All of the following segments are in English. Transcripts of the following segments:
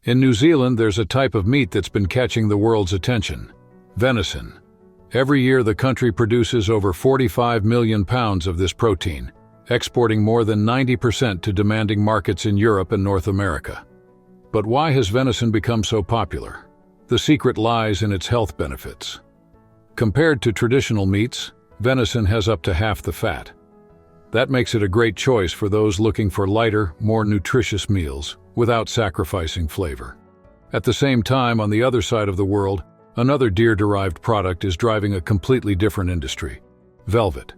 In New Zealand, there's a type of meat that's been catching the world's attention: venison. Every year, the country produces over 45 million pounds of this protein, exporting more than 90% to demanding markets in Europe and North America. But why has venison become so popular? The secret lies in its health benefits. Compared to traditional meats, venison has up to half the fat. That makes it a great choice for those looking for lighter, more nutritious meals, without sacrificing flavor. At the same time, on the other side of the world, another deer-derived product is driving a completely different industry: velvet.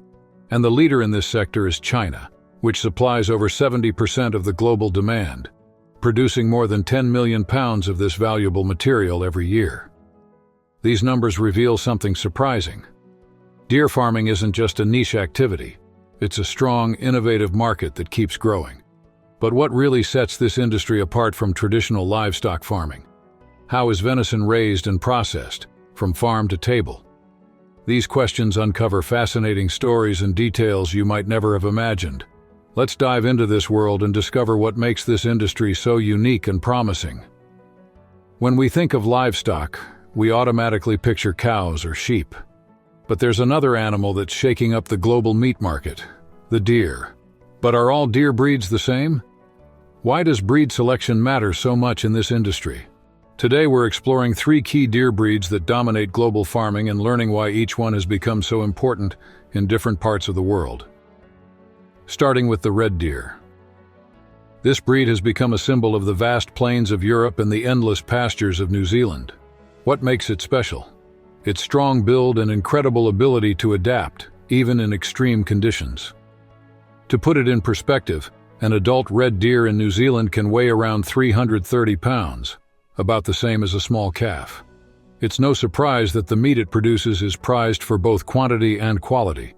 And the leader in this sector is China, which supplies over 70% of the global demand, producing more than 10 million pounds of this valuable material every year. These numbers reveal something surprising. Deer farming isn't just a niche activity. It's a strong, innovative market that keeps growing. But what really sets this industry apart from traditional livestock farming? How is venison raised and processed, from farm to table? These questions uncover fascinating stories and details you might never have imagined. Let's dive into this world and discover what makes this industry so unique and promising. When we think of livestock, we automatically picture cows or sheep. But there's another animal that's shaking up the global meat market: the deer. But are all deer breeds the same? Why does breed selection matter so much in this industry? Today we're exploring 3 key deer breeds that dominate global farming and learning why each one has become so important in different parts of the world. Starting with the red deer. This breed has become a symbol of the vast plains of Europe and the endless pastures of New Zealand. What makes it special? Its strong build and incredible ability to adapt, even in extreme conditions. To put it in perspective, an adult red deer in New Zealand can weigh around 330 pounds, about the same as a small calf. It's no surprise that the meat it produces is prized for both quantity and quality.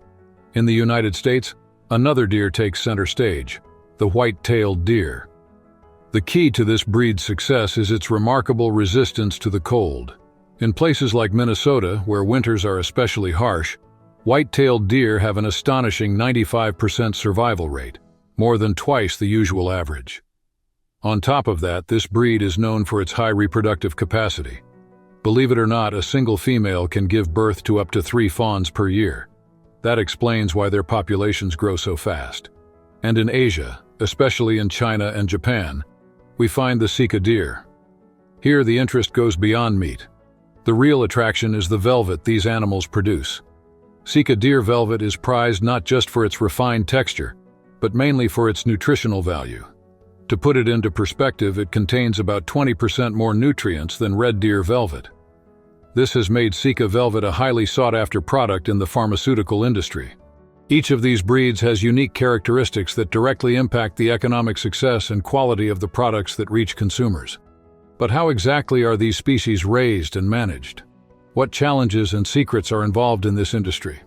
In the United States, another deer takes center stage: the white-tailed deer. The key to this breed's success is its remarkable resistance to the cold. In places like Minnesota, where winters are especially harsh, white-tailed deer have an astonishing 95% survival rate, more than twice the usual average. On top of that, this breed is known for its high reproductive capacity. Believe it or not, a single female can give birth to up to 3 fawns per year. That explains why their populations grow so fast. And in Asia, especially in China and Japan, we find the Sika deer. Here, the interest goes beyond meat. The real attraction is the velvet these animals produce. Sika deer velvet is prized not just for its refined texture, but mainly for its nutritional value. To put it into perspective, it contains about 20% more nutrients than red deer velvet. This has made Sika velvet a highly sought-after product in the pharmaceutical industry. Each of these breeds has unique characteristics that directly impact the economic success and quality of the products that reach consumers. But how exactly are these species raised and managed? What challenges and secrets are involved in this industry?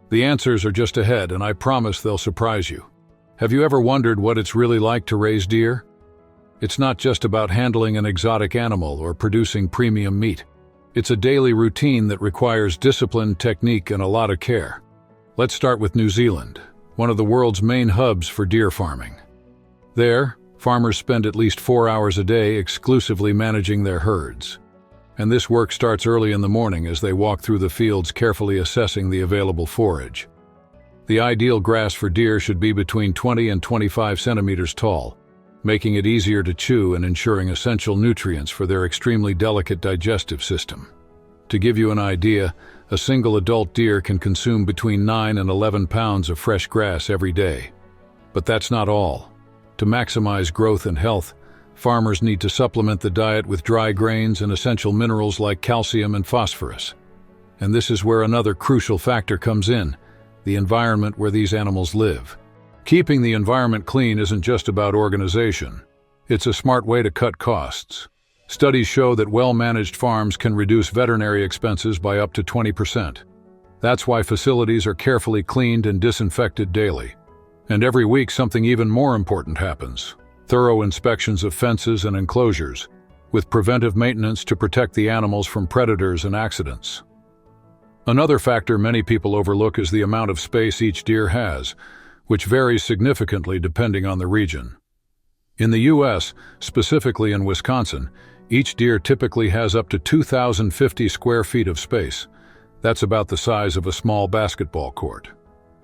The answers are just ahead, and I promise they'll surprise you. Have you ever wondered what it's really like to raise deer? It's not just about handling an exotic animal or producing premium meat. It's a daily routine that requires discipline, technique, and a lot of care. Let's start with New Zealand, one of the world's main hubs for deer farming. There, farmers spend at least 4 hours a day exclusively managing their herds. And this work starts early in the morning as they walk through the fields, carefully assessing the available forage. The ideal grass for deer should be between 20 and 25 centimeters tall, making it easier to chew and ensuring essential nutrients for their extremely delicate digestive system. To give you an idea, a single adult deer can consume between 9 and 11 pounds of fresh grass every day. But that's not all. To maximize growth and health, farmers need to supplement the diet with dry grains and essential minerals like calcium and phosphorus. And this is where another crucial factor comes in: the environment where these animals live. Keeping the environment clean isn't just about organization. It's a smart way to cut costs. Studies show that well-managed farms can reduce veterinary expenses by up to 20%. That's why facilities are carefully cleaned and disinfected daily. And every week something even more important happens: thorough inspections of fences and enclosures, with preventive maintenance to protect the animals from predators and accidents. Another factor many people overlook is the amount of space each deer has, which varies significantly depending on the region. In the U.S., specifically in Wisconsin, each deer typically has up to 2,050 square feet of space. That's about the size of a small basketball court.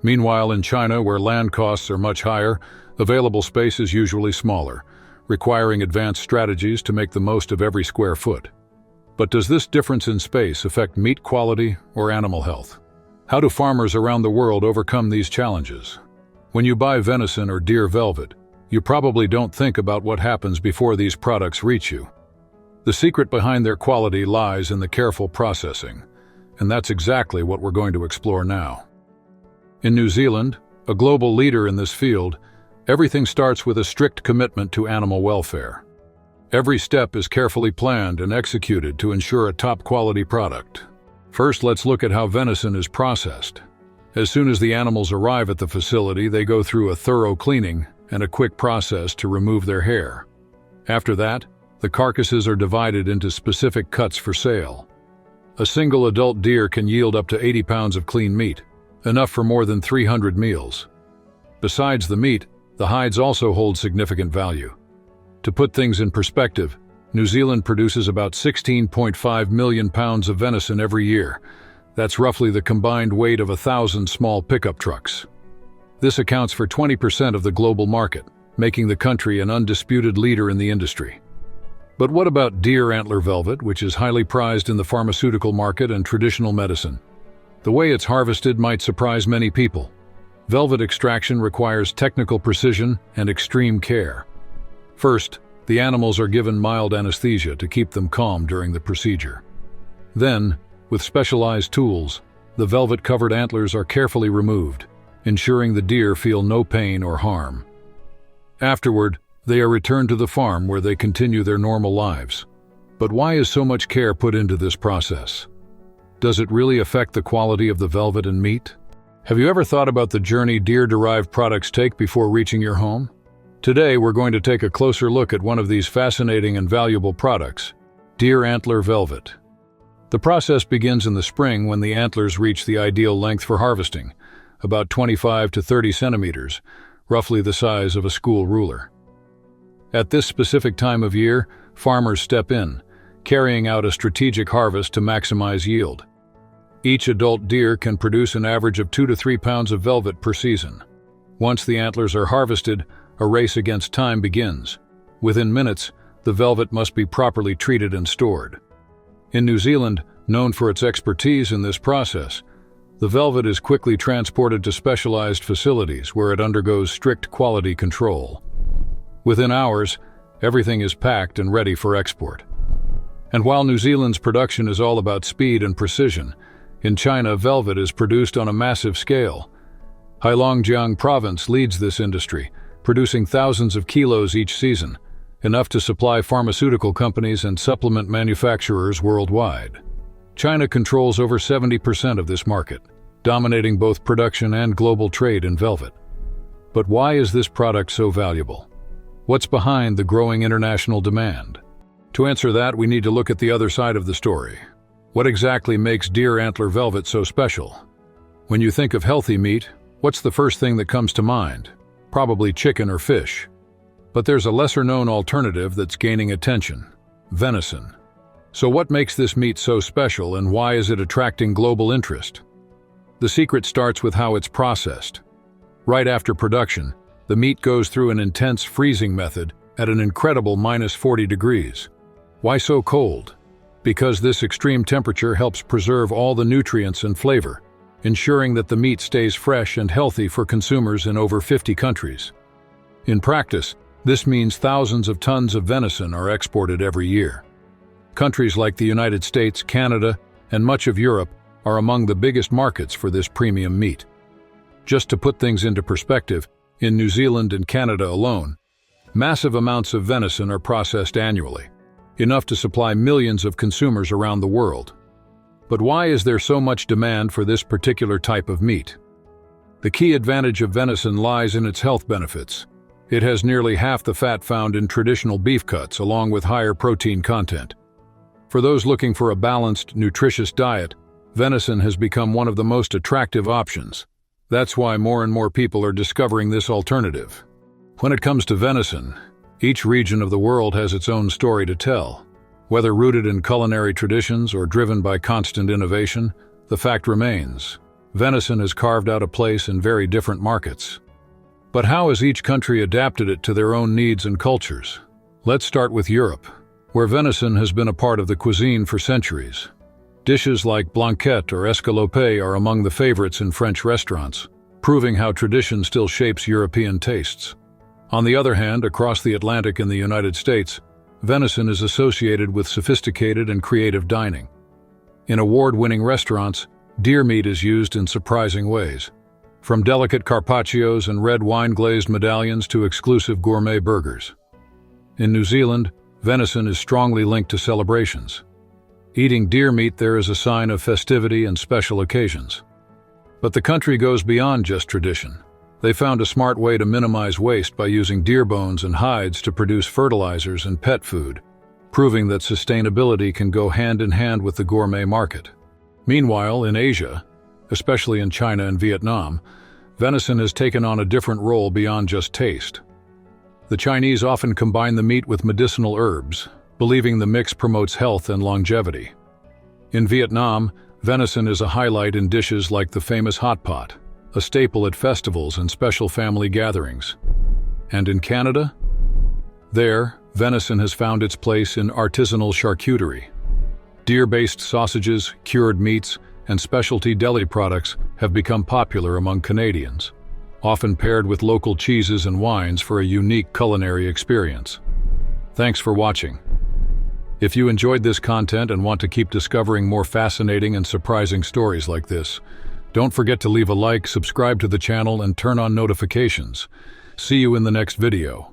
Meanwhile, in China, where land costs are much higher, available space is usually smaller, requiring advanced strategies to make the most of every square foot. But does this difference in space affect meat quality or animal health? How do farmers around the world overcome these challenges? When you buy venison or deer velvet, you probably don't think about what happens before these products reach you. The secret behind their quality lies in the careful processing, and that's exactly what we're going to explore now. In New Zealand, a global leader in this field, everything starts with a strict commitment to animal welfare. Every step is carefully planned and executed to ensure a top-quality product. First, let's look at how venison is processed. As soon as the animals arrive at the facility, they go through a thorough cleaning and a quick process to remove their hair. After that, the carcasses are divided into specific cuts for sale. A single adult deer can yield up to 80 pounds of clean meat, enough for more than 300 meals. Besides the meat, the hides also hold significant value. To put things in perspective, New Zealand produces about 16.5 million pounds of venison every year. That's roughly the combined weight of 1,000 small pickup trucks. This accounts for 20% of the global market, making the country an undisputed leader in the industry. But what about deer antler velvet, which is highly prized in the pharmaceutical market and traditional medicine? The way it's harvested might surprise many people. Velvet extraction requires technical precision and extreme care. First, the animals are given mild anesthesia to keep them calm during the procedure. Then, with specialized tools, the velvet-covered antlers are carefully removed, ensuring the deer feel no pain or harm. Afterward, they are returned to the farm where they continue their normal lives. But why is so much care put into this process? Does it really affect the quality of the velvet and meat? Have you ever thought about the journey deer-derived products take before reaching your home? Today, we're going to take a closer look at one of these fascinating and valuable products, deer antler velvet. The process begins in the spring when the antlers reach the ideal length for harvesting, about 25 to 30 centimeters, roughly the size of a school ruler. At this specific time of year, farmers step in, carrying out a strategic harvest to maximize yield. Each adult deer can produce an average of 2 to 3 pounds of velvet per season. Once the antlers are harvested, a race against time begins. Within minutes, the velvet must be properly treated and stored. In New Zealand, known for its expertise in this process, the velvet is quickly transported to specialized facilities where it undergoes strict quality control. Within hours, everything is packed and ready for export. And while New Zealand's production is all about speed and precision, in China, velvet is produced on a massive scale. Heilongjiang Province leads this industry, producing thousands of kilos each season, enough to supply pharmaceutical companies and supplement manufacturers worldwide. China controls over 70% of this market, dominating both production and global trade in velvet. But why is this product so valuable? What's behind the growing international demand? To answer that, we need to look at the other side of the story. What exactly makes deer antler velvet so special? When you think of healthy meat, what's the first thing that comes to mind? Probably chicken or fish. But there's a lesser-known alternative that's gaining attention: venison. So what makes this meat so special, and why is it attracting global interest? The secret starts with how it's processed. Right after production, the meat goes through an intense freezing method at an incredible -40 degrees. Why so cold? Because this extreme temperature helps preserve all the nutrients and flavor, ensuring that the meat stays fresh and healthy for consumers in over 50 countries. In practice, this means thousands of tons of venison are exported every year. Countries like the United States, Canada, and much of Europe are among the biggest markets for this premium meat. Just to put things into perspective, in New Zealand and Canada alone, massive amounts of venison are processed annually, enough to supply millions of consumers around the world. But why is there so much demand for this particular type of meat? The key advantage of venison lies in its health benefits. It has nearly half the fat found in traditional beef cuts, along with higher protein content. For those looking for a balanced, nutritious diet, venison has become one of the most attractive options. That's why more and more people are discovering this alternative. When it comes to venison, Each region of the world has its own story to tell. Whether rooted in culinary traditions or driven by constant innovation, the fact remains: venison has carved out a place in very different markets. But how has each country adapted it to their own needs and cultures? Let's start with Europe, where venison has been a part of the cuisine for centuries. Dishes like blanquette or escalope are among the favorites in French restaurants, proving how tradition still shapes European tastes. On the other hand, across the Atlantic in the United States, venison is associated with sophisticated and creative dining. In award-winning restaurants, deer meat is used in surprising ways, from delicate carpaccios and red wine-glazed medallions to exclusive gourmet burgers. In New Zealand, venison is strongly linked to celebrations. Eating deer meat there is a sign of festivity and special occasions. But the country goes beyond just tradition. They found a smart way to minimize waste by using deer bones and hides to produce fertilizers and pet food, proving that sustainability can go hand in hand with the gourmet market. Meanwhile, in Asia, especially in China and Vietnam, venison has taken on a different role beyond just taste. The Chinese often combine the meat with medicinal herbs, believing the mix promotes health and longevity. In Vietnam, venison is a highlight in dishes like the famous hot pot, a staple at festivals and special family gatherings. And in Canada? There, venison has found its place in artisanal charcuterie. Deer-based sausages, cured meats, and specialty deli products have become popular among Canadians, often paired with local cheeses and wines for a unique culinary experience. Thanks for watching. If you enjoyed this content and want to keep discovering more fascinating and surprising stories like this, don't forget to leave a like, subscribe to the channel, and turn on notifications. See you in the next video.